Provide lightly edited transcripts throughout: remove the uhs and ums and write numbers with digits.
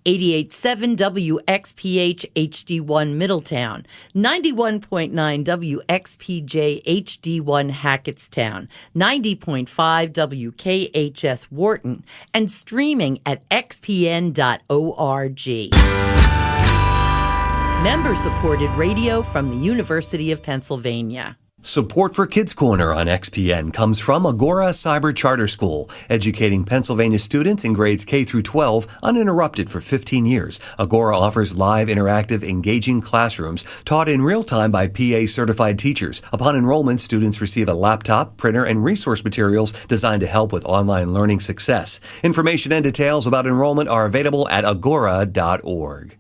88.7 WXPH HD1 Middletown, 91.9 WXPJ HD1 Hackettstown, 90.5 WKHS Wharton, and streaming at xpn.org. Member-supported radio from the University of Pennsylvania. Support for Kids Corner on XPN comes from Agora Cyber Charter School, educating Pennsylvania students in grades K through 12 uninterrupted for 15 years. Agora offers live, interactive, engaging classrooms taught in real time by PA-certified teachers. Upon enrollment, students receive a laptop, printer, and resource materials designed to help with online learning success. Information and details about enrollment are available at agora.org.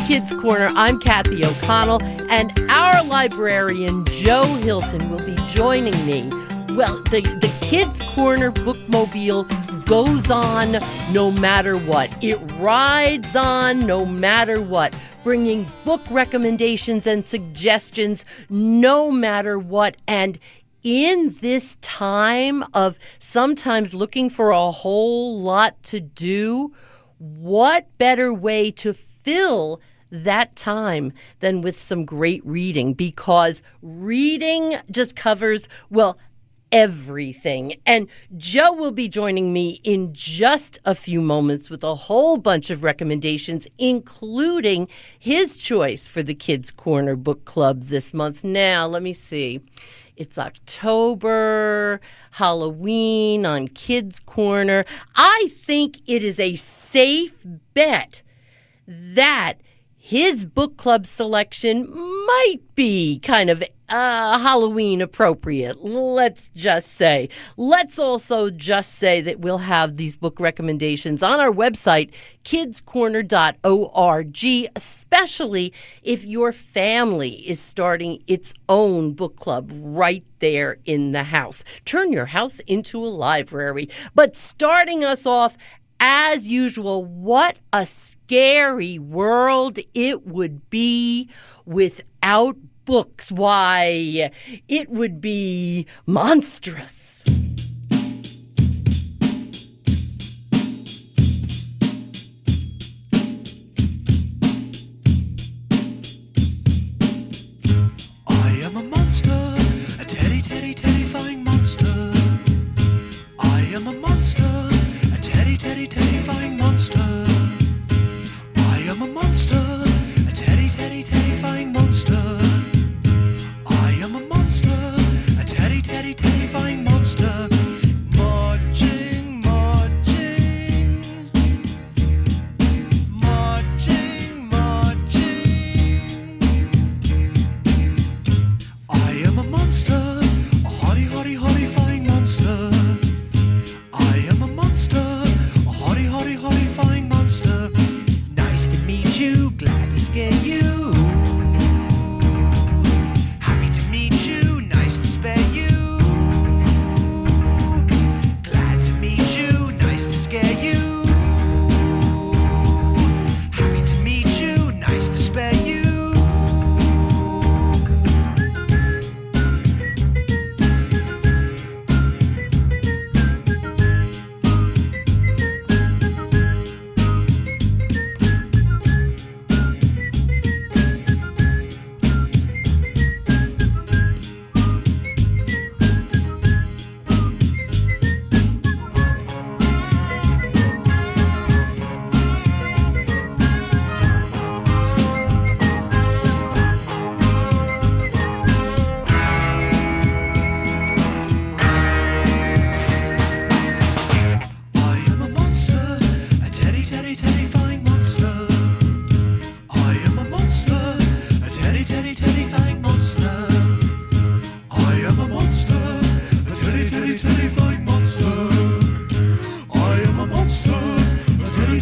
Kids Corner. I'm Kathy O'Connell, and our librarian, Joe Hilton, will be joining me. Well, the Kids Corner bookmobile goes on no matter what. It rides on no matter what, bringing book recommendations and suggestions no matter what. And in this time of sometimes looking for a whole lot to do, what better way to fill that time than with some great reading, because reading just covers, well, everything. And Joe will be joining me in just a few moments with a whole bunch of recommendations, including his choice for the Kids Corner Book Club this month. Now, let me see. It's October, Halloween on Kids Corner. I think it is a safe bet that his book club selection might be kind of Halloween appropriate, let's just say. Let's also just say that we'll have these book recommendations on our website, kidscorner.org, especially if your family is starting its own book club right there in the house. Turn your house into a library. But starting us off, as usual, what a scary world it would be without books. Why, it would be monstrous. I am a monster, a terrifying monster. I am a monster, a terrifying monster. I am a monster, a terrifying monster. I am a monster, a terrifying monster.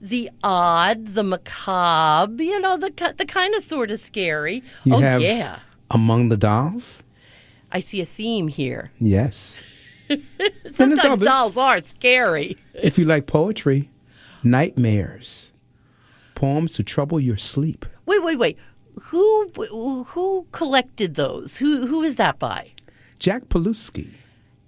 the odd, the macabre, the kind of sort of scary. You Oh, have yeah. Among the Dolls. I see a theme here. Yes. Sometimes others. dolls are scary. If you like poetry, Nightmares. Poems to trouble your sleep. Wait. Who collected those? Who is that by? Jack Paluski.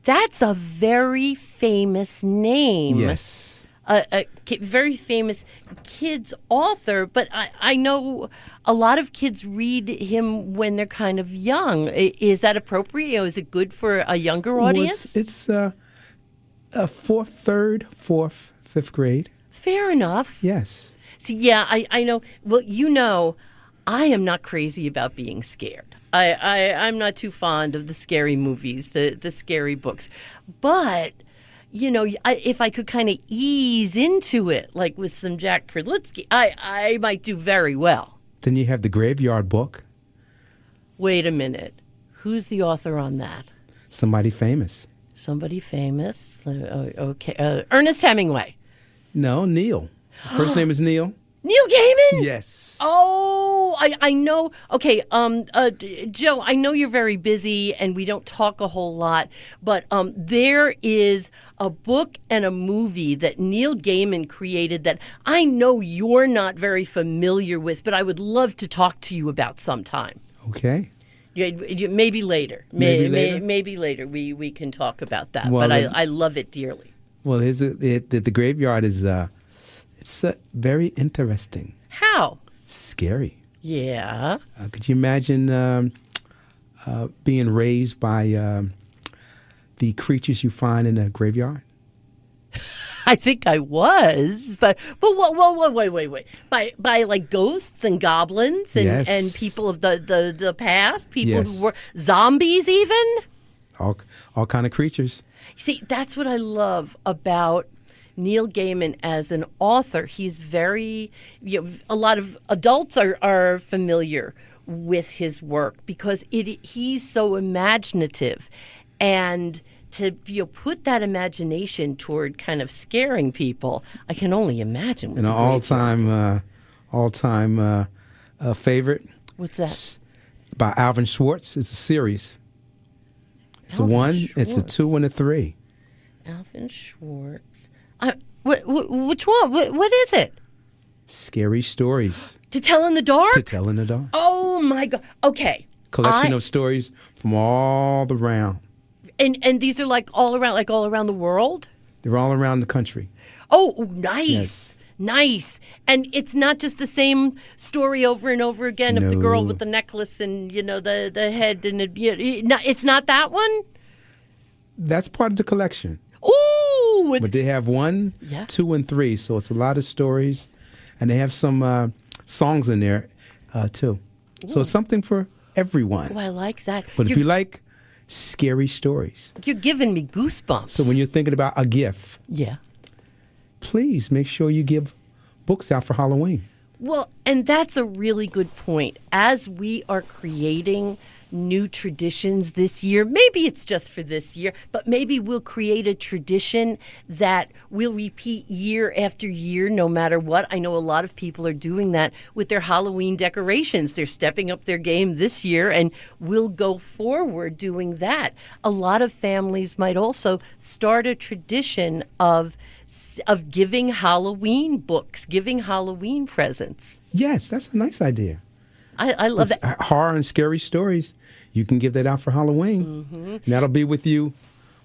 That's a very famous name. Yes. A very famous kids author, but I know a lot of kids read him when they're kind of young. Is that appropriate? Is it good for a younger audience? Well, it's a fourth, fifth grade. Fair enough. Yes. See, yeah, I know. Well, I am not crazy about being scared. I'm not too fond of the scary movies, the scary books. But, if I could kind of ease into it, like with some Jack Paluski, I might do very well. Then you have The Graveyard Book. Wait a minute. Who's the author on that? Somebody famous. Somebody famous? Okay. Ernest Hemingway. No, Neil. First name is Neil. Neil Gaiman? Yes. Oh, I know. Okay, Joe, I know you're very busy and we don't talk a whole lot, but there is a book and a movie that Neil Gaiman created that I know you're not very familiar with, but I would love to talk to you about sometime. Okay. Maybe later. Maybe later we can talk about that, Well, but I love it dearly. Well, the Graveyard is it's very interesting. How? Scary. Yeah. Could you imagine being raised by the creatures you find in a graveyard? I think I was, but wait. By like ghosts and goblins and, Yes. and people of the past, people Yes. who were zombies even? All kind of creatures. See, that's what I love about Neil Gaiman as an author. He's very, a lot of adults are familiar with his work because he's so imaginative. And to put that imagination toward kind of scaring people, I can only imagine. With And an all-time favorite. What's that? By Alvin Schwartz. It's a series. It's Alvin a 1, Schwartz. it's a 2, and a 3. Alvin Schwartz. Which one? What is it? Scary Stories To Tell in the Dark? to Tell in the Dark. Oh my God. Okay. Collection of stories from all around. And these are like all around the world? They're all around the country. Oh, nice. Yes. Nice. And it's not just the same story over and over again of the girl No. with the necklace and, the head and it's not that one? That's part of the collection. Ooh. But they have 1, Yeah. 2, and 3, so it's a lot of stories, and they have some songs in there too. So it's something for everyone. Oh, I like that. But if you like scary stories, You're giving me goosebumps. so when you're thinking about a gift, Yeah. please make sure you give books out for Halloween. Well, and that's a really good point. As we are creating new traditions this year, maybe it's just for this year, but maybe we'll create a tradition that will repeat year after year, no matter what. I know a lot of people are doing that with their Halloween decorations. They're stepping up their game this year, and we'll go forward doing that. A lot of families might also start a tradition of giving Halloween books, giving Halloween presents. Yes, that's a nice idea. I love that. Horror and scary stories, you can give that out for Halloween. Mm-hmm. And that'll be with you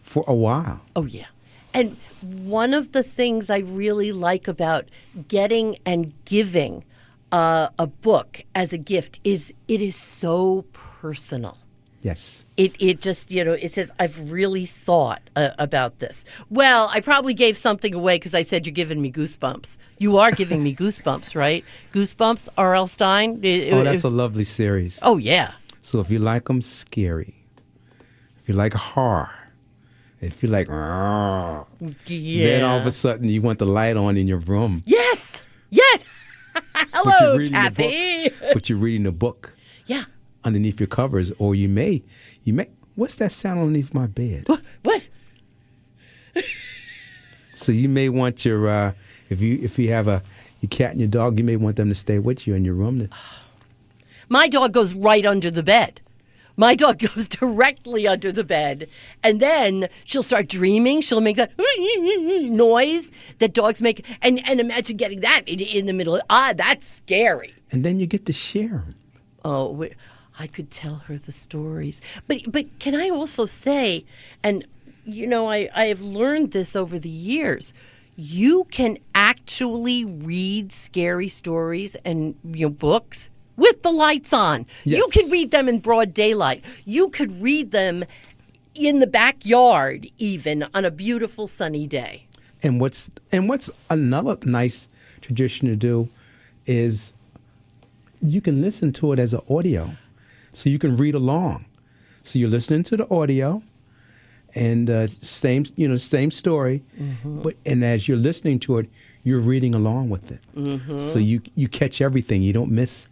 for a while. Oh, yeah. And one of the things I really like about getting and giving a book as a gift is it is so personal. Yes. It just, it says, I've really thought about this. Well, I probably gave something away because I said you're giving me goosebumps. You are giving me goosebumps, right? Goosebumps, R.L. Stein. Oh, that's a lovely series. Oh, yeah. So if you like them scary, if you like horror, if you like, Yeah. then all of a sudden you want the light on in your room. Yes. Yes. But Hello, you're reading Kathy. But you're reading a book Yeah. underneath your covers, or you may, what's that sound underneath my bed? What? So you may want your, if you have your cat and your dog, you may want them to stay with you in your room. My dog goes right under the bed. My dog goes directly under the bed, and then she'll start dreaming. She'll make that noise that dogs make, and imagine getting that in the middle. That's scary. And then you get to share them. Oh, I could tell her the stories. But can I also say, and I have learned this over the years, you can actually read scary stories and books with the lights on. Yes. You could read them in broad daylight. You could read them in the backyard, even on a beautiful sunny day. And what's another nice tradition to do is you can listen to it as an audio, so you can read along. So you're listening to the audio, and same story, but as you're listening to it, you're reading along with it. So you catch everything. You don't miss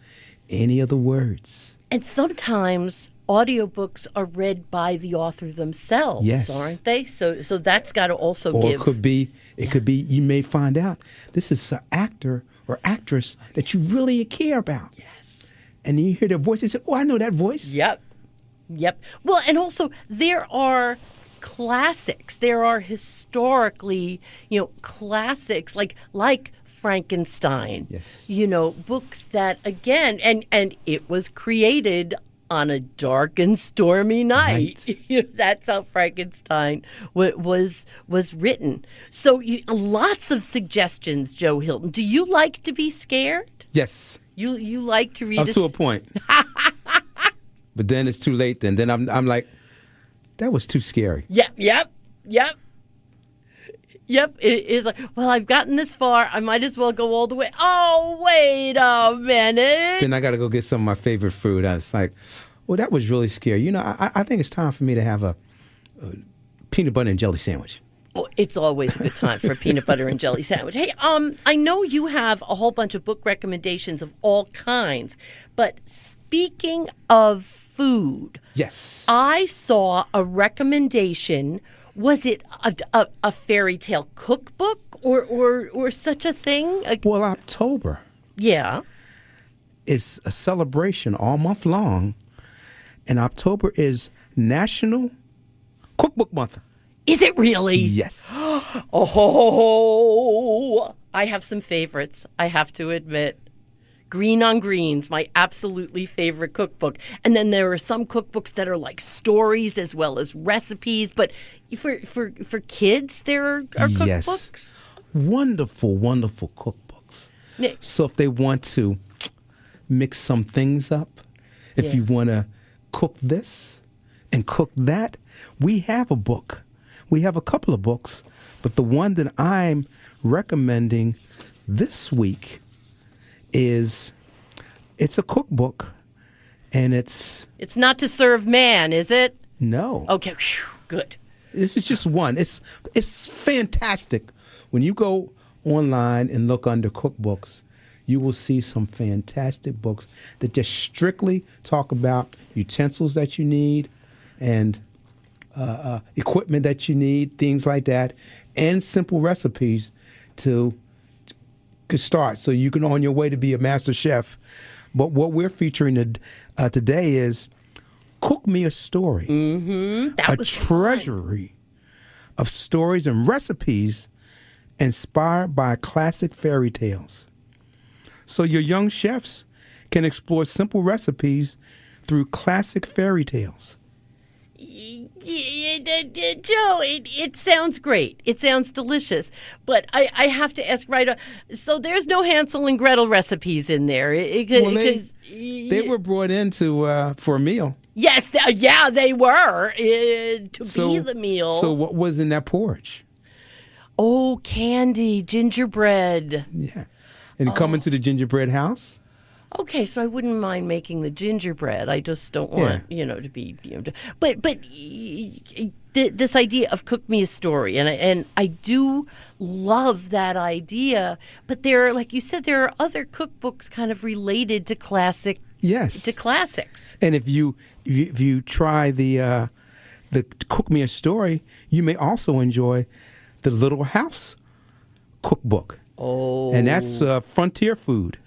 any of the words. And sometimes audiobooks are read by the author themselves, yes, aren't they? So that's got to also or give. It could be you may find out this is an actor or actress that you really care about. Yes. And you hear their voice and say, "Oh, I know that voice." Yep. Well, and also there are classics. There are historically, classics like Frankenstein. Yes. Books that, again, and it was created on a dark and stormy night. That's how Frankenstein was written. So lots of suggestions, Joe Hilton. Do you like to be scared? Yes. You like to read Up to a point. But then it's too late. Then I'm like, that was too scary. Yep. It's like, well, I've gotten this far. I might as well go all the way. Oh, wait a minute. Then I got to go get some of my favorite food. I was like, well, that was really scary. I think it's time for me to have a peanut butter and jelly sandwich. Well, it's always a good time for a peanut butter and jelly sandwich. Hey, I know you have a whole bunch of book recommendations of all kinds, but speaking of food, yes, I saw a recommendation. Was it a fairy tale cookbook or such a thing? Well, October. Yeah. Is a celebration all month long, and October is National Cookbook Month. Is it really? Yes. Oh, I have some favorites, I have to admit. Green on Greens, my absolutely favorite cookbook. And then there are some cookbooks that are like stories as well as recipes. But for kids, there are cookbooks. Yes. Wonderful, wonderful cookbooks. Yeah. So if they want to mix some things up, if you want to cook this and cook that, we have a book. We have a couple of books, but the one that I'm recommending this week it's a cookbook, and it's not to serve man, is it? No. Okay, whew, good. This is just one. It's fantastic. When you go online and look under cookbooks, you will see some fantastic books that just strictly talk about utensils that you need and equipment that you need, things like that, and simple recipes to start so you can on your way to be a master chef. But what we're featuring today is Cook Me a Story. That was treasury of stories and recipes inspired by classic fairy tales. So your young chefs can explore simple recipes through classic fairy tales. Joe, it sounds great. It sounds delicious. But I have to ask right so there's no Hansel and Gretel recipes in there. They were brought in for a meal. Yes, they were be the meal. So what was in that porridge? Oh, candy, gingerbread. Yeah. And coming to the gingerbread house? Okay, so I wouldn't mind making the gingerbread. I just don't want, to be, but this idea of cook me a story, and I do love that idea. But there are, like you said, there are other cookbooks kind of related to classics. And if you try the Cook Me a Story, you may also enjoy the Little House cookbook. Oh. And that's frontier food.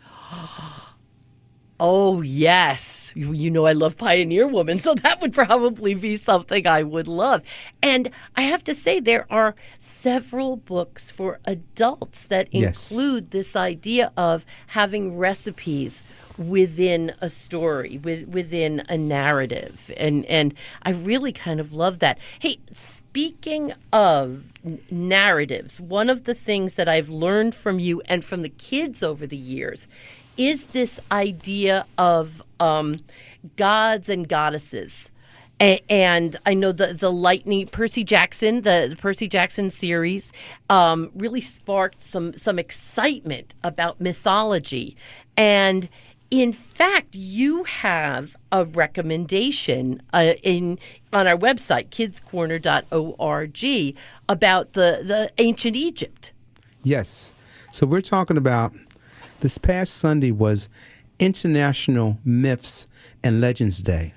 Oh, yes. You know I love Pioneer Woman, so that would probably be something I would love. And I have to say, there are several books for adults that Yes. include this idea of having recipes within a story, within a narrative. And I really kind of love that. Hey, speaking of narratives, one of the things that I've learned from you and from the kids over the years is this idea of gods and goddesses. And I know the Lightning, Percy Jackson, the Percy Jackson series really sparked some excitement about mythology. And in fact, you have a recommendation on our website, kidscorner.org, about the ancient Egypt. Yes. So we're talking about, this past Sunday was International Myths and Legends Day.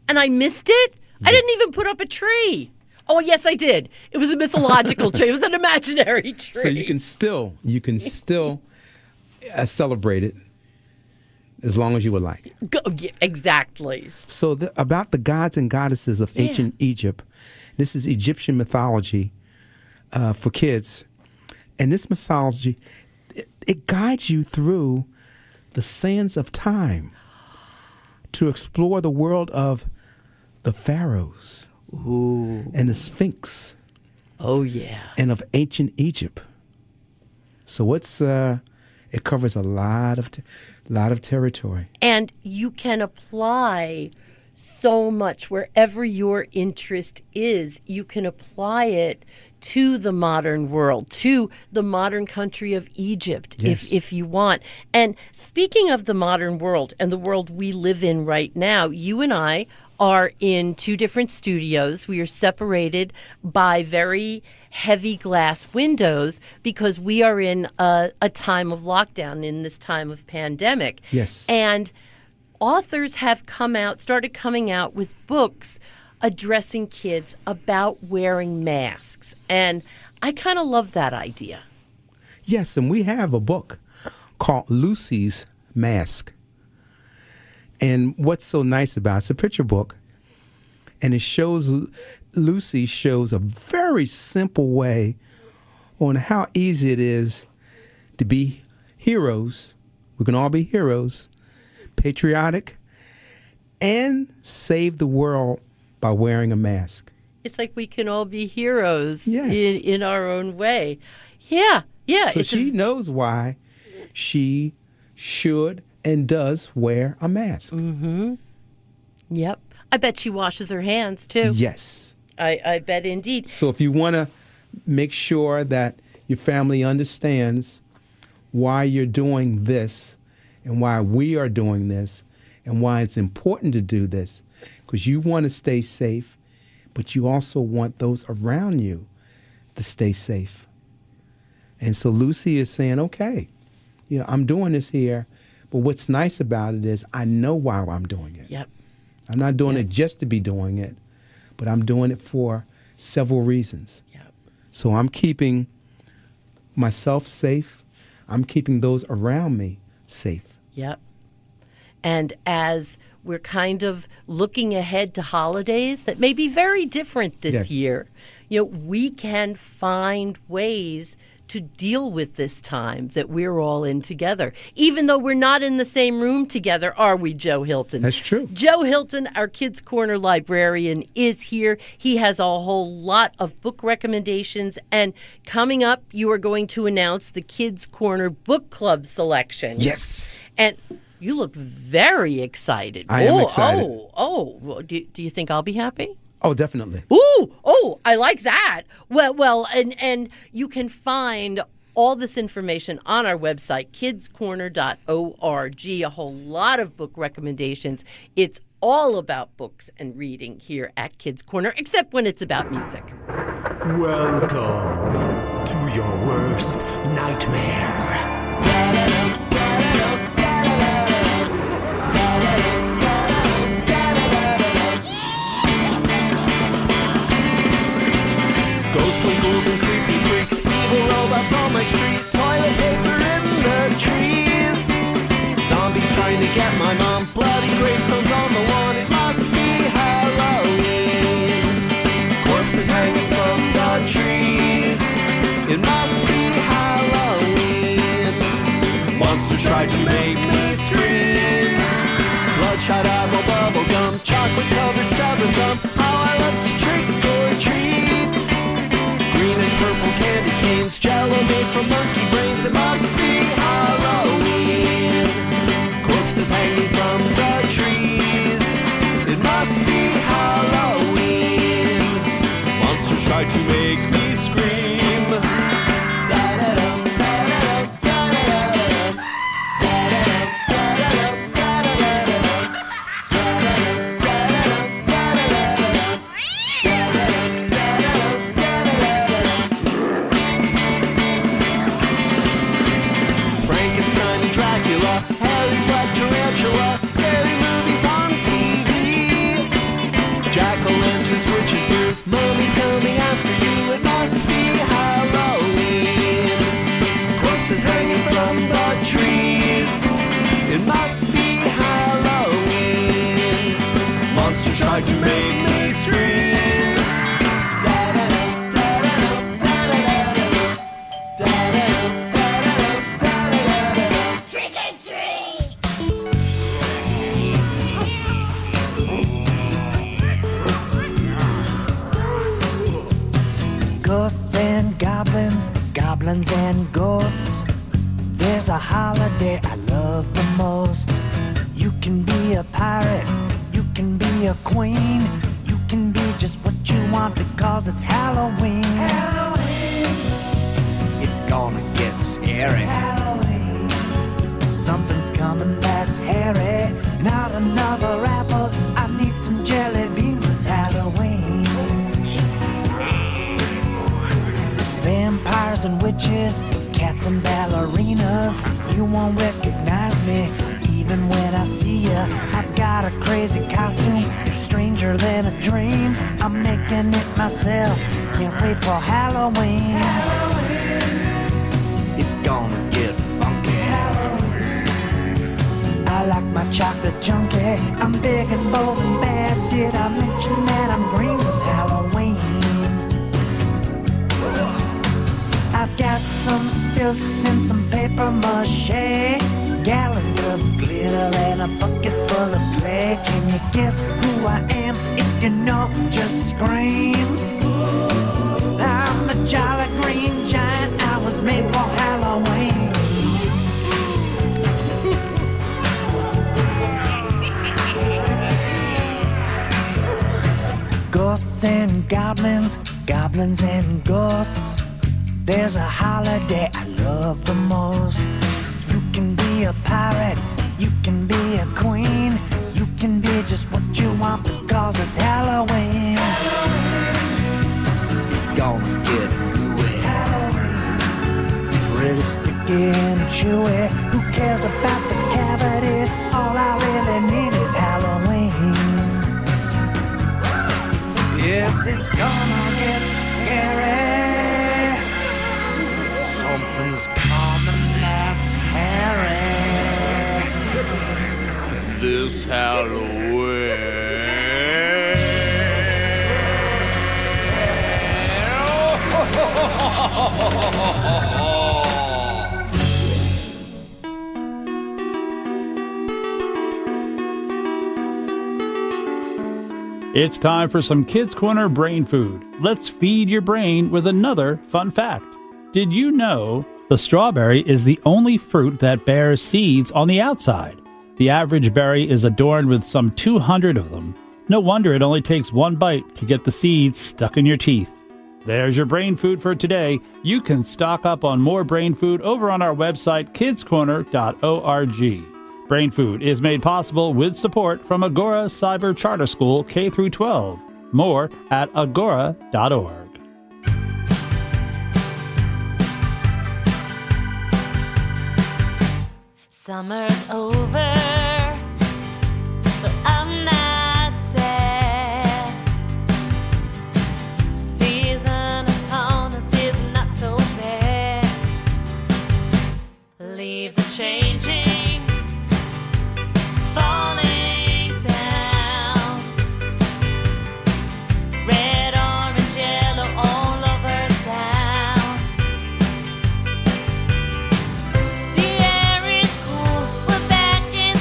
And I missed it? I didn't even put up a tree. Oh, yes, I did. It was a mythological tree. It was an imaginary tree. So you can still celebrate it as long as you would like. Yeah, exactly. So about the gods and goddesses of ancient Egypt, this is Egyptian mythology for kids. And this mythology, it guides you through the sands of time to explore the world of the pharaohs and the Sphinx. Oh, yeah. And of ancient Egypt. So it covers a lot of territory. And you can apply so much wherever your interest is. You can apply it to the modern world, to the modern country of Egypt, if you want. And speaking of the modern world and the world we live in right now, you and I are in two different studios. We are separated by very heavy glass windows because we are in a time of lockdown, in this time of pandemic. Yes. And authors have started coming out with books addressing kids about wearing masks. And I kind of love that idea. Yes, and we have a book called Lucy's Mask. And what's so nice about it's a picture book, and Lucy shows a very simple way on how easy it is to be heroes. We can all be heroes, patriotic, and save the world by wearing a mask. It's like we can all be heroes Yes. in our own way. Yeah. So she knows why she should and does wear a mask. Mm-hmm. Yep. I bet she washes her hands, too. Yes. I bet indeed. So if you want to make sure that your family understands why you're doing this and why we are doing this and why it's important to do this, because you want to stay safe, but you also want those around you to stay safe. And so Lucy is saying, okay, I'm doing this here, but what's nice about it is I know why I'm doing it. Yep. I'm not doing it just to be doing it, but I'm doing it for several reasons. Yep. So I'm keeping myself safe. I'm keeping those around me safe. Yep. And as we're kind of looking ahead to holidays that may be very different this year, we can find ways to deal with this time that we're all in together. Even though we're not in the same room together, are we, Joe Hilton? That's true. Joe Hilton, our Kids Corner librarian, is here. He has a whole lot of book recommendations. And coming up, you are going to announce the Kids Corner Book Club selection. Yes. And you look very excited. I am excited. Well, do you think I'll be happy? Oh, definitely. I like that. Well, and you can find all this information on our website, kidscorner.org, a whole lot of book recommendations. It's all about books and reading here at Kids Corner, except when it's about music. Welcome to your worst nightmare. Ghostly ghouls and creepy freaks, evil robots on my street, toilet paper Admiral bubblegum, chocolate-covered stubborn gum. How I love to trick or treat. Green and purple candy canes, Jello made from monkey brains. It must be Halloween. Corpses hanging from the trees. It must be Halloween. Monsters try to make me scream. Da-da-dum, da-da-dum, da-da-dum. Da-da-dum, da-da-dum, da-da-dum. Da-da-dum, da-da-dum, da-da-dum. Frankenstein and Dracula, Harry Black Tarantula, scary movies on TV. Jack-o'-lanterns, witches brew, mummies coming after you. It must be Halloween. Corpses hanging from the trees. It must be Halloween. Monsters try to make me scream. Da-da-dum, da-da-dum, da-da-da-da-dum. Da-da-dum, da-da-dum, da-da-da-da-dum. Trick or treat! Ghosts and goblins, goblins and ghosts. There's a holiday I love the most. You can be a pirate, you can be a queen, you can be just what you want because it's Halloween. Halloween. It's gonna get scary. Halloween. Something's coming that's hairy. Not another apple, I need some jelly beans this Halloween. Vampires and witches, cats and ballerinas. You won't recognize me even when I see ya. I've got a crazy costume, it's stranger than a dream. I'm making it myself, can't wait for Halloween. It's gonna get funky. I like my chocolate chunky. I'm big and bold and bad. Did I mention that I'm green this Halloween? I've got some stilts and some paper mache, gallons of glitter and a bucket full of clay. Can you guess who I am? If you know, just scream. I'm the Jolly Green Giant. I was made for Halloween. Ghosts and goblins, goblins and ghosts. There's a holiday I love the most. You can be a pirate, you can be a queen, you can be just what you want because it's Halloween. It's gonna get gooey. Pretty sticky and chewy. Who cares about the cavities? All I really need is Halloween. Yes, it's gonna get scary. Something's coming that's hairy this Halloween. It's time for some Kids Corner brain food. Let's feed your brain with another fun fact. Did you know the strawberry is the only fruit that bears seeds on the outside? The average berry is adorned with some 200 of them. No wonder it only takes one bite to get the seeds stuck in your teeth. There's your brain food for today. You can stock up on more brain food over on our website, kidscorner.org. Brain Food is made possible with support from Agora Cyber Charter School K-12. More at agora.org. Summer's over, but I'm not sad. Season upon us is not so bad. Leaves are changing, falling down. Red, orange, yellow, all over town. The air is cool, we're back in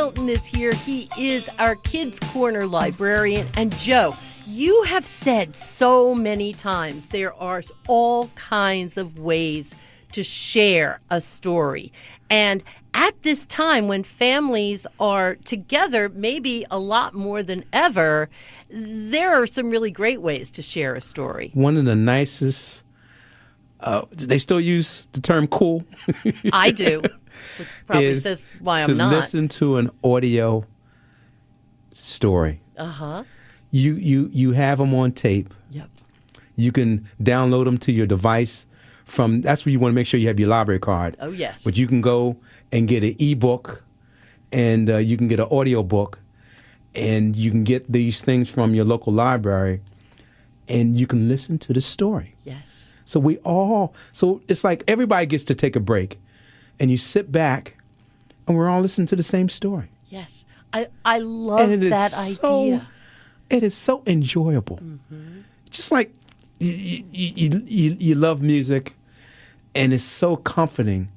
Hilton is here. He is our Kids Corner librarian. And Joe, you have said so many times there are all kinds of ways to share a story. And at this time when families are together, maybe a lot more than ever, there are some really great ways to share a story. One of the nicest, they still use the term cool. I do. Which probably says why I'm not. To listen to an audio story. Uh-huh. You have them on tape. Yep. You can download them to your device. That's where you want to make sure you have your library card. Oh, yes. But you can go and get an ebook, and you can get an audio book, and you can get these things from your local library, and you can listen to the story. Yes. So it's like everybody gets to take a break, and you sit back, and we're all listening to the same story. Yes. I love that idea. It is so enjoyable. Mm-hmm. Just like you love music, and it's so comforting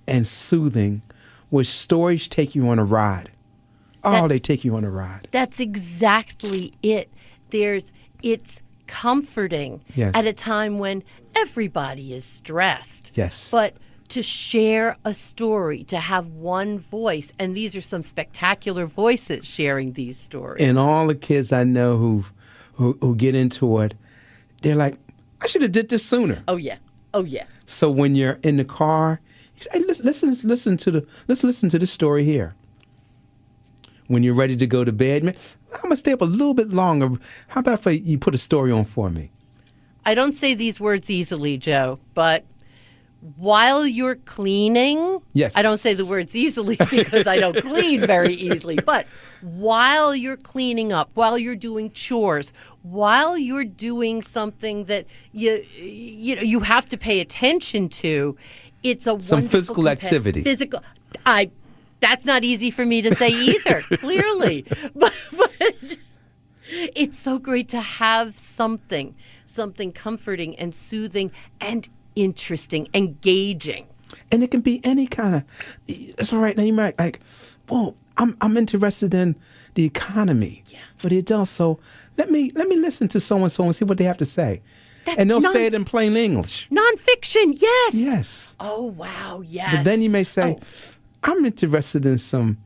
and soothing where stories take you on a ride. They take you on a ride. That's exactly it. It's comforting at a time when everybody is stressed. Yes. But to share a story, to have one voice, and these are some spectacular voices sharing these stories. And all the kids I know who get into it, they're like, I should have did this sooner. Oh yeah. Oh yeah. So when you're in the car, you say, hey, let's listen to the story here. When you're ready to go to bed, man, I'm gonna stay up a little bit longer. How about if you put a story on for me? I don't say these words easily, Joe, but while you're cleaning, yes. I don't say the words easily because I don't clean very easily, but while you're cleaning up, while you're doing chores, while you're doing something that you have to pay attention to, it's a some physical activity. That's not easy for me to say either, clearly. But it's so great to have something comforting and soothing and interesting, engaging. And it can be any kind of, it's all right. Now you might like, well, I'm interested in the economy for the adults. So let me listen to so-and-so and see what they have to say. And they'll say it in plain English. Nonfiction, yes. Yes. Oh, wow, yes. But then you may say, I'm interested in some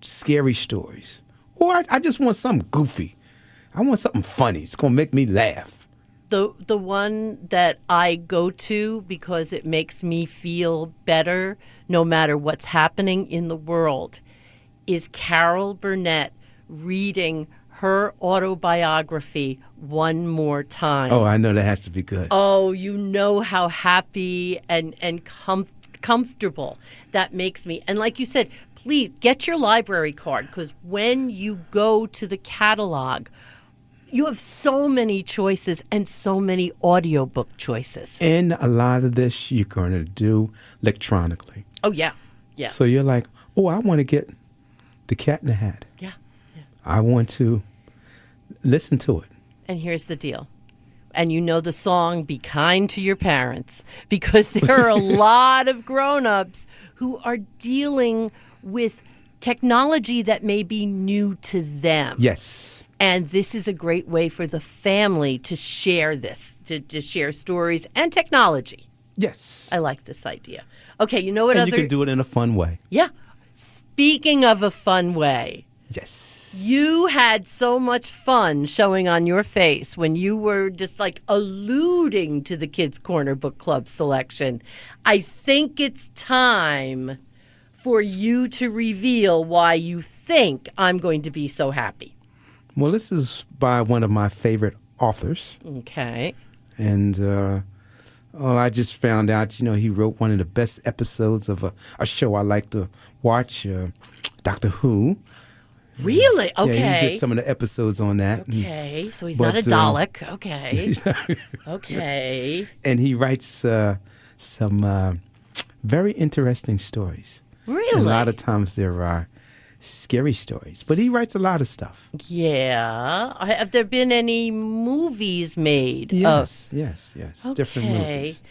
scary stories. Or I just want something goofy. I want something funny. It's going to make me laugh. The one that I go to because it makes me feel better no matter what's happening in the world is Carol Burnett reading her autobiography one more time. Oh, I know that has to be good. Oh, you know how happy and comfortable that makes me. And like you said, please get your library card because when you go to the catalog, you have so many choices and so many audiobook choices. And a lot of this you're going to do electronically. Oh, yeah. Yeah. So you're like, oh, I want to get The Cat in the Hat. Yeah. I want to listen to it. And here's the deal. And you know the song, Be Kind to Your Parents, because there are a lot of grown-ups who are dealing with technology that may be new to them. Yes. And this is a great way for the family to share this, to share stories and technology. Yes. I like this idea. Okay, you know what you can do it in a fun way. Yeah. Speaking of a fun way. Yes. You had so much fun showing on your face when you were just like alluding to the Kids Corner Book Club selection. I think it's time for you to reveal why you think I'm going to be so happy. Well, this is by one of my favorite authors. Okay. And I just found out, he wrote one of the best episodes of a show I like to watch, Doctor Who. Really? Okay. Yeah, he did some of the episodes on that. Okay, so he's not a Dalek. Okay. Okay. And he writes some very interesting stories. Really? And a lot of times there are scary stories. But he writes a lot of stuff. Yeah. Have there been any movies made? Yes. Different Okay. movies.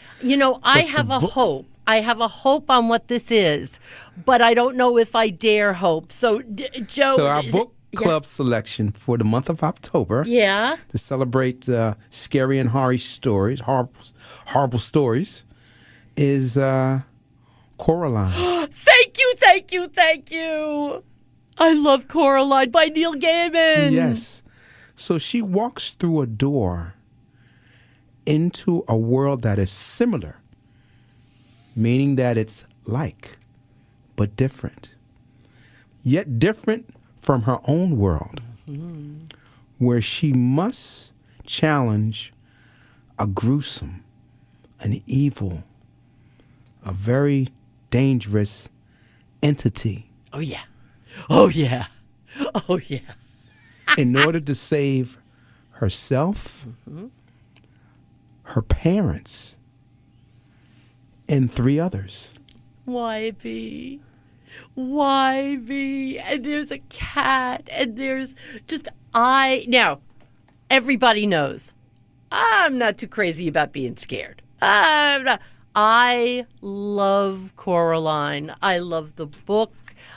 I have a hope. I have a hope on what this is, but I don't know if I dare hope. So, Joe. So our book club selection for the month of October. Yeah. To celebrate scary and horror stories, horrible stories, is Coraline. Thank you. I love Coraline by Neil Gaiman. Yes. So she walks through a door into a world that is similar, meaning that it's like, but different. Yet different from her own world, where she must challenge a gruesome, an evil, a very dangerous entity. Oh, yeah. In order to save herself, her parents, and 3 others. Why me? And there's a cat, and there's now, everybody knows I'm not too crazy about being scared. I love Coraline. I love the book.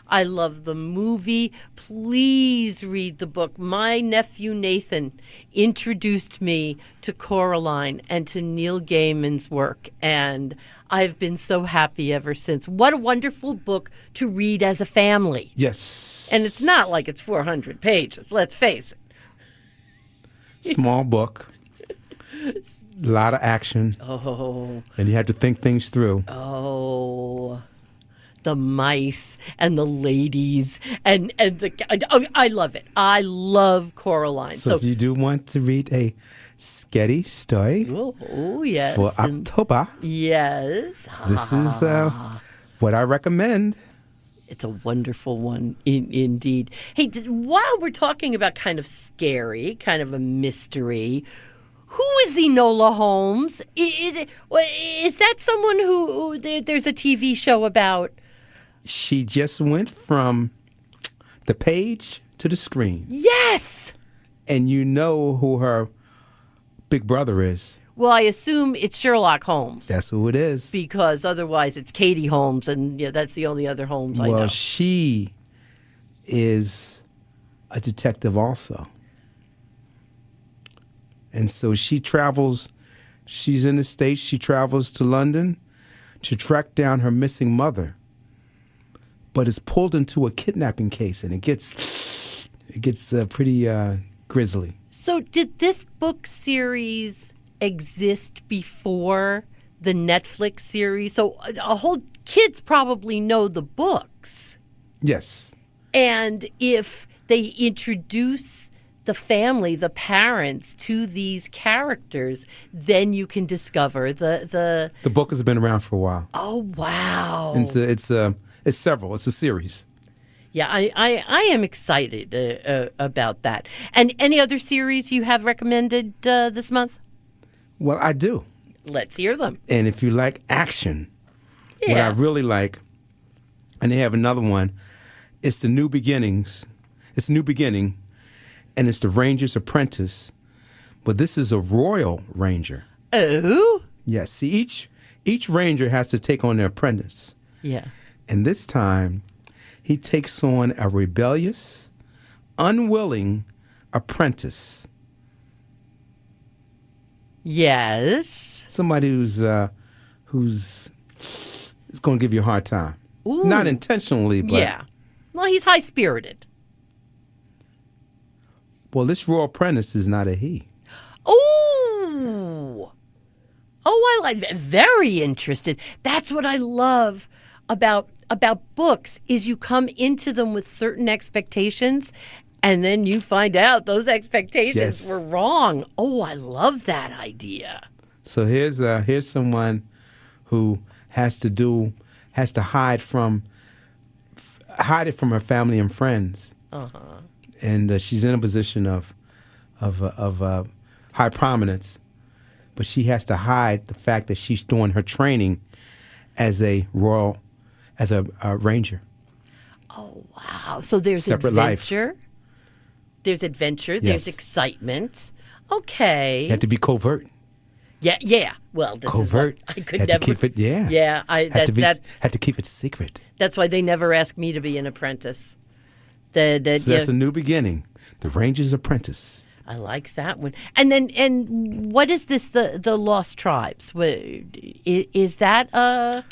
I love the movie. Please read the book. My nephew Nathan introduced me to Coraline and to Neil Gaiman's work, and I've been so happy ever since. What a wonderful book to read as a family. Yes. And it's not like it's 400 pages, let's face it. Small book. A lot of action. Oh. And you had to think things through. Oh. The mice and the ladies and I love it. I love Coraline. So if you do want to read a scary story yes. for October, yes. This is what I recommend. It's a wonderful one, indeed. Hey, while we're talking about kind of scary, kind of a mystery, who is Enola Holmes? Is that someone who there's a TV show about? She just went from the page to the screen. Yes! And you know who her big brother is. Well, I assume it's Sherlock Holmes. That's who it is. Because otherwise it's Katie Holmes, and that's the only other Holmes I know. Well, she is a detective also. And so she travels, she's in the States, she travels to London to track down her missing mother, but is pulled into a kidnapping case, and it gets pretty grisly. So did this book series exist before the Netflix series? So a whole kids probably know the books. Yes. And if they introduce the family, the parents, to these characters, then you can discover the book has been around for a while. Oh, wow. And it's several. It's a series. Yeah, I am excited about that. And any other series you have recommended this month? Well, I do. Let's hear them. And if you like action, Yeah. what I really like, and they have another one, it's The New Beginnings. It's New Beginning, and it's the Ranger's Apprentice. But this is a Royal Ranger. Oh? Yes. See, each ranger has to take on their apprentice. Yeah. And this time, he takes on a rebellious, unwilling apprentice. Yes. Somebody who's going to give you a hard time. Ooh. Not intentionally, but... Yeah. Well, he's high-spirited. Well, this royal apprentice is not a he. Oh, I like that. Very interested. That's what I love about books is you come into them with certain expectations, and then you find out those expectations were wrong. Oh, I love that idea. So here's someone who has to hide it from her family and friends. Uh-huh. And she's in a position of high prominence, but she has to hide the fact that she's doing her training as a ranger. Oh, wow. So there's Separate life. adventure. There's adventure. There's Yes. excitement. Okay. You had to be covert. Yeah. Well, this Covert. is what I could had never. to keep it. Yeah. Yeah, had to keep it secret. that's why they never asked me to be an apprentice. So that's a new beginning. The Ranger's Apprentice. I like that one. And what is this? The Lost Tribes? Is that a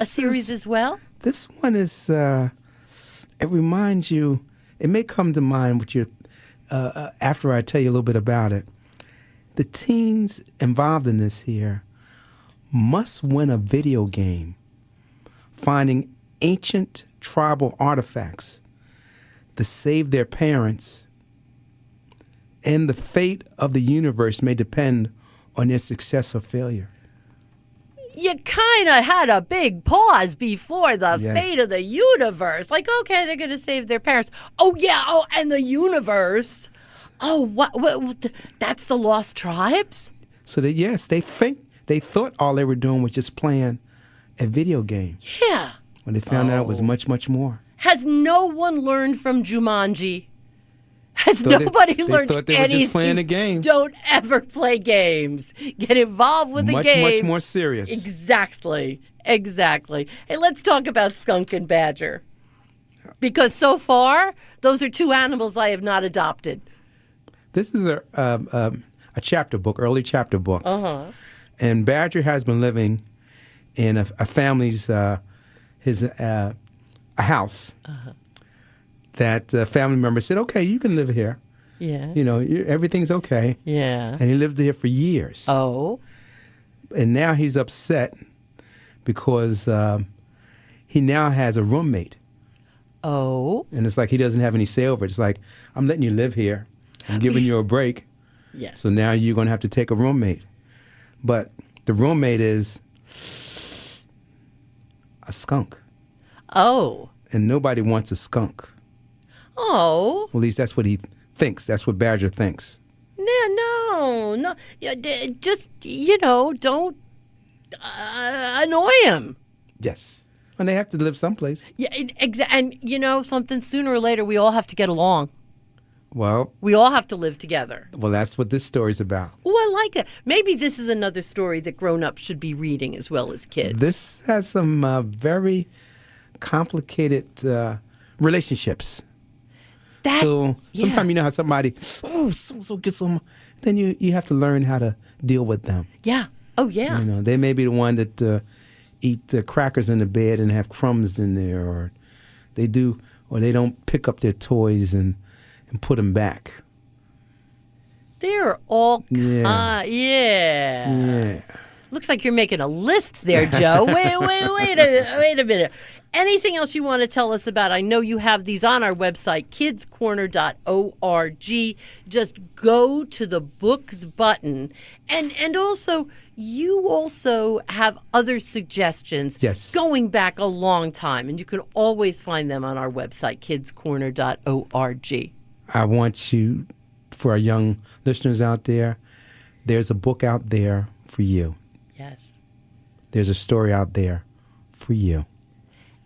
series as well? This one is. It reminds you. It may come to mind with your after I tell you a little bit about it. The teens involved in this here must win a video game, finding ancient tribal artifacts to save their parents, and the fate of the universe may depend on their success or failure. You kind of had a big pause before the Yeah. fate of the universe. Like, okay, they're going to save their parents. Oh, yeah. Oh, and the universe. Oh, what that's the Lost Tribes? So that yes, they thought all they were doing was just playing a video game. Yeah. When they found out it was much, much more. Has no one learned from Jumanji? Has Thought they- nobody they learned thought they were just anything? playing a game. Don't ever play games. Get involved with the Much, game. much more serious. Exactly. Hey, let's talk about skunk and badger. Because so far, those are two animals I have not adopted. This is a chapter book, early chapter book. And Badger has been living in a family's a house. That family member said, "Okay, you can live here. Yeah. You know, everything's okay." Yeah. And he lived there for years. Oh. And now he's upset because he now has a roommate. Oh. And it's like he doesn't have any say over it. It's like, I'm letting you live here. I'm giving you a break. Yes. So now you're going to have to take a roommate. But the roommate is a skunk. Oh. And nobody wants a skunk. Oh. Well, at least that's what he thinks. That's what Badger thinks. No. Yeah, just, don't annoy him. Yes. And they have to live someplace. Yeah, and something, sooner or later, we all have to get along. Well, We all have to live together. that's what this story's about. Oh, I like it. Maybe this is another story that grown-ups should be reading as well as kids. This has some very complicated relationships. So sometimes you know how somebody, so gets some, then you have to learn how to deal with them. Yeah. Oh, yeah. You know, they may be the one that eat the crackers in the bed and have crumbs in there, or they don't pick up their toys and put them back. They're all, Yeah. yeah. Looks like you're making a list there, Joe. Wait a minute. Anything else you want to tell us about? I know you have these on our website, kidscorner.org. Just go to the books button. And also, you also have other suggestions Yes. going back a long time. And you can always find them on our website, kidscorner.org. I want you, for our young listeners out there, there's a book out there for you. Yes. There's a story out there for you.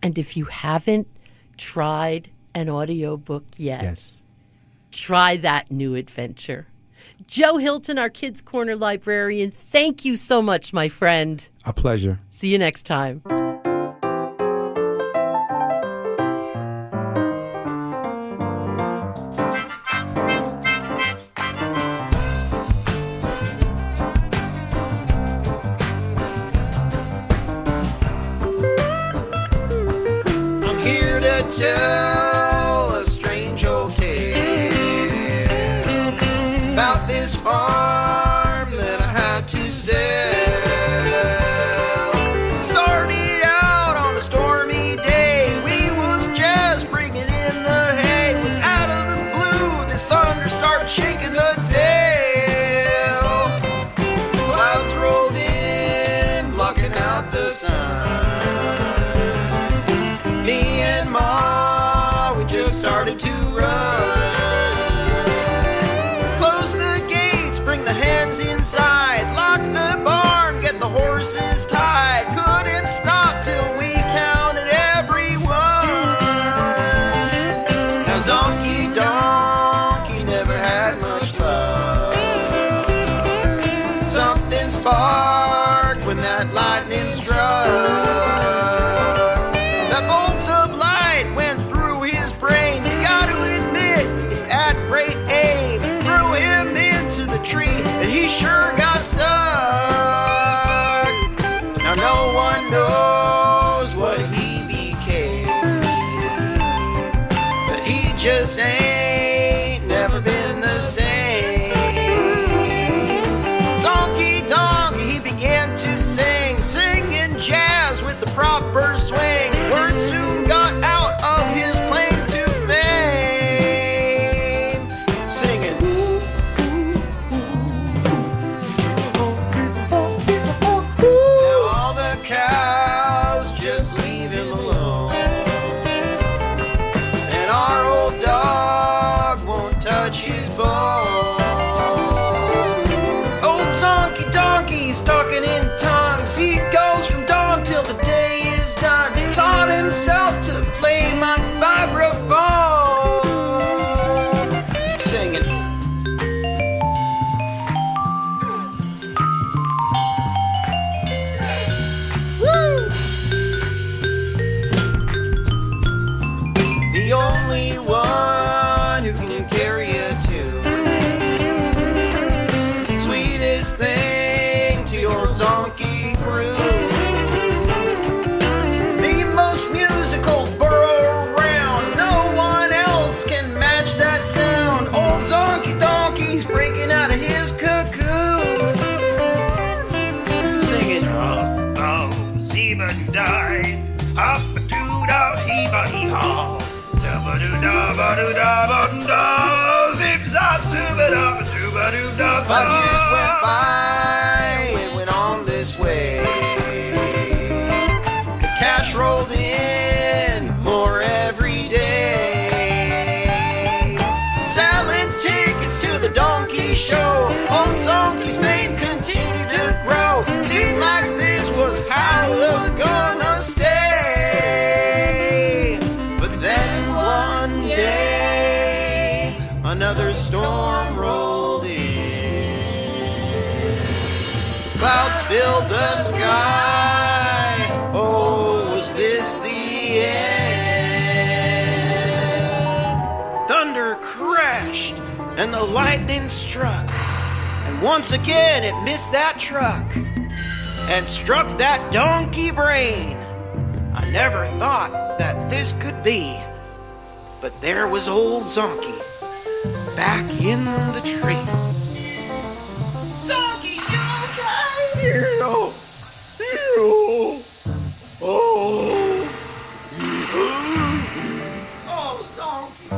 And if you haven't tried an audiobook yet, Yes. try that new adventure. Joe Hilton, our Kids Corner librarian, thank you so much, my friend. A pleasure. See you next time. I'm here to tell a strange old tale about this farm that I had to sell. Started out on a stormy day. We was just bringing in the hay when out of the blue this thunder started shaking the tail. Clouds rolled in, blocking out the sun. Me and Ma, we just started to run. Close the gates, struck. The bolts of light went through his brain. You got to admit, it had great aim. Threw him into the tree, and he sure got stuck. Now no one knows what he became, but he just ain't never been the same. Zonky donkey, he began to singing jazz with the proper swing. Word soon got out of his claim to fame, singing. Now all the cows just leave him alone, and our old dog won't touch his bone. Old Zonky Donkey's talking in tongues. He goes from dawn till the day is done. Taught himself to play my vibraphone, singing. Woo! The only one who can carry a tune. Sweetest thing to your Zonky crew. The most musical burrow around. No one else can match that sound. Old Zonky Donkey's breaking out of his cocoon, singing. Oh, zeba-doo-die, up-a-doo-da-hee-ba-hee-haw. Zeba-doo-da-ba-doo-da-ba-doo-da, zip-zop-doo-ba-da-ba-doo-ba-doo-da. 5 years went by, it went on this way. The cash rolled in more every day. Selling tickets to the donkey show. Old Zonky's fame continued to grow. Seemed like this was how it was gonna stay. But then one day, another storm rolled in. Clouds filled the sky. Oh, was this the end? Thunder crashed and the lightning struck. And once again it missed that truck and struck that donkey brain. I never thought that this could be, but there was old Zonky back in the tree. Zonky, you okay? Oh, Zonky.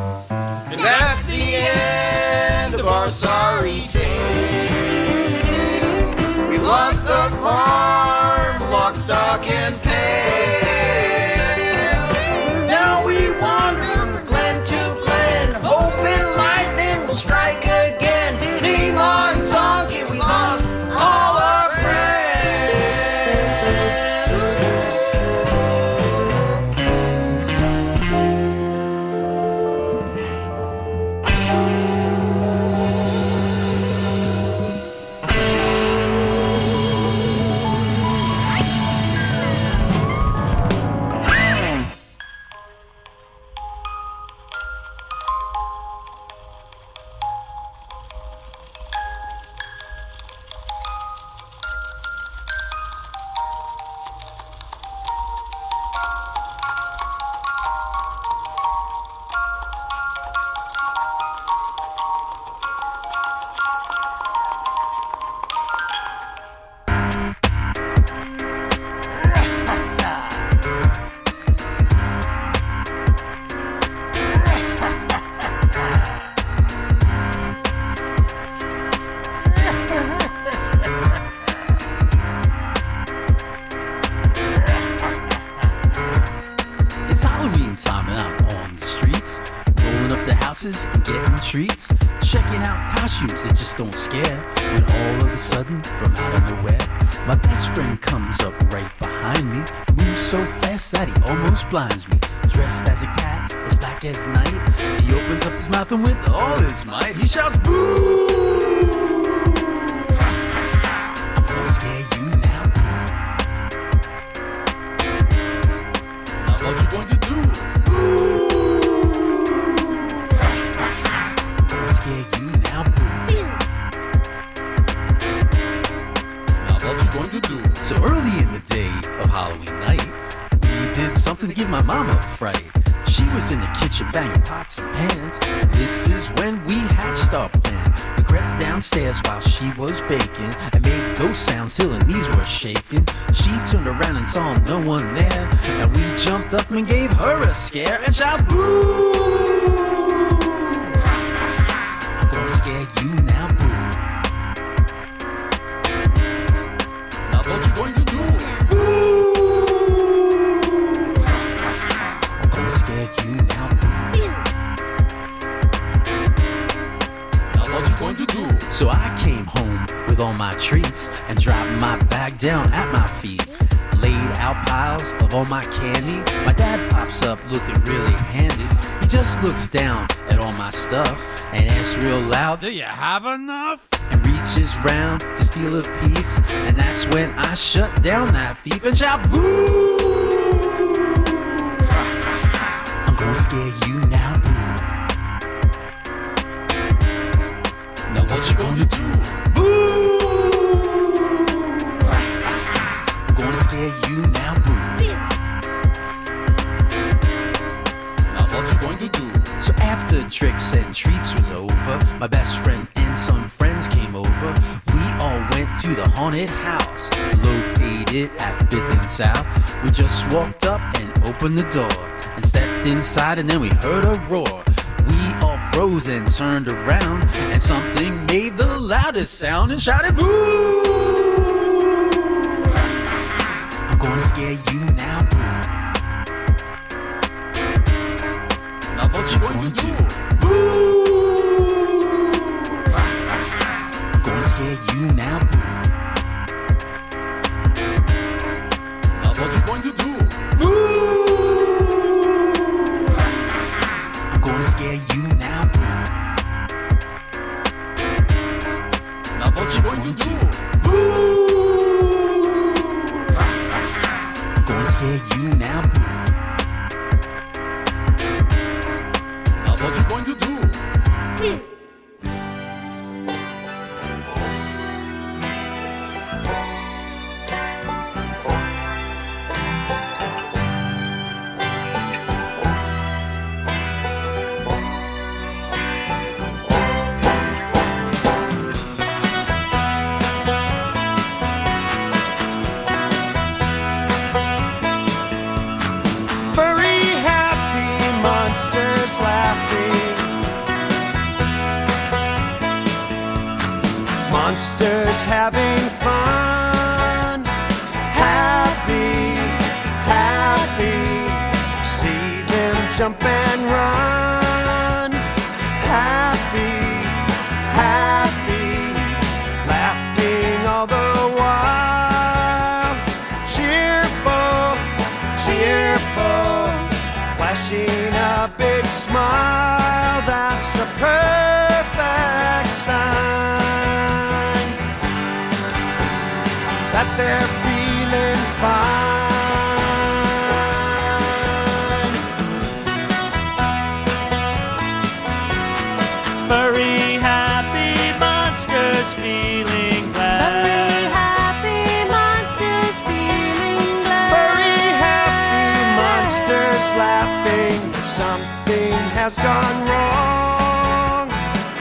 And that's the end of our sorry tale. We lost the farm, lock, stock, and pail. Now we wander from glen to glen, hoping lightning will strike again. Name on Zonky, we lost all our friends. houses and getting treats, checking out costumes that just don't scare. When all of a sudden, from out of nowhere, my best friend comes up right behind me, moves so fast that he almost blinds me. Dressed as a cat, as black as night, he opens up his mouth and with all his might, he shouts, "Boo! I'm gonna scare you now, So early in the day of Halloween night, we did something to give my mama a fright. She was in the kitchen banging pots and pans. This is when we hatched our plan. We crept downstairs while she was baking and made ghost sounds till her knees were shaking. She turned around and saw no one there, and we jumped up and gave her a scare and shouted, "Boo! I'm gonna scare you now, boo. Now what you going to do? Boo! I'm gonna scare you now, boo. Now what you going to do?" So I came home with all my treats and dropped my bag down at my feet. Laid out piles of all my candy. My dad pops up looking really handy. He just looks down at all my stuff and asks real loud, "Do you have enough?" And reaches round to steal a piece. And that's when I shut down that thief and shout, "Boo! I'm gonna scare you now, boo. Now what you gonna do? Boo! Gonna scare you now, boo. Now what you going to do? So after tricks and treats was over, my best friend and some friends came over. We all went to the haunted house, located at 5th and South. We just walked up and opened the door and stepped inside, and then we heard a roar. We all froze and turned around, and something made the loudest sound and shouted, "Boo! I'm gonna scare you now, boo. Now what you going to do? Boo! I'm gonna scare you now, boo. Now what you going to do? Boo! I'm gonna scare you now, boo. Now what you going to do? Boo! Gonna scare you now, boo. Now what you going to do? Monsters having fun, happy, happy. See them jump and run, happy, happy. Laughing all the while, cheerful, cheerful. Flashing a big smile, that's a perfect sign that they're feeling fine. Furry, happy monsters feeling glad. Furry, happy monsters feeling glad. Furry, happy monsters laughing. Something has gone wrong.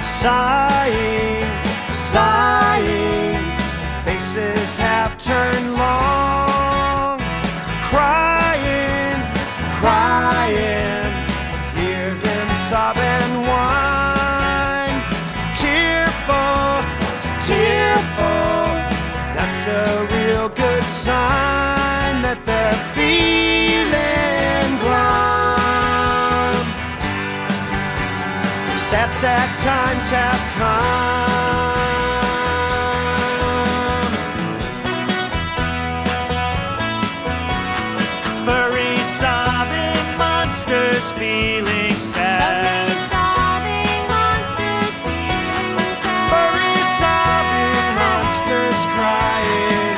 Sighing, sighing. Faces have turned long. Crying, crying. Hear them sob and whine. Tearful, tearful. That's a real good sign that they're feeling glum. Sad, sad times have come. Furry, sobbing monsters feeling sad. Furry, sobbing monsters feeling sad. Furry, sobbing monsters crying.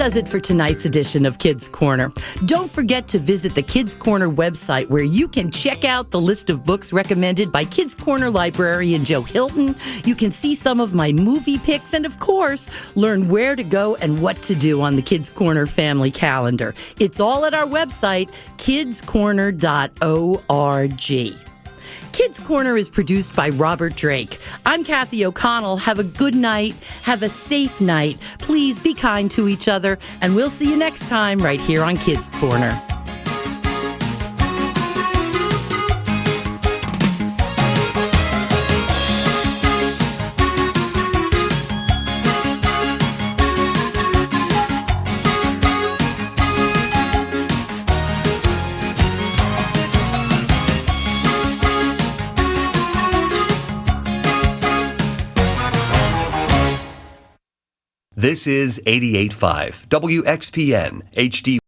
does it for tonight's edition of Kids Corner. Don't forget to visit the Kids Corner website where you can check out the list of books recommended by Kids Corner librarian Joe Hilton. You can see some of my movie picks and, of course, learn where to go and what to do on the Kids Corner family calendar. It's all at our website, kidscorner.org. Kids Corner is produced by Robert Drake. I'm Kathy O'Connell. Have a good night. Have a safe night. Please be kind to each other, and we'll see you next time right here on Kids Corner. This is 88.5 WXPN HD.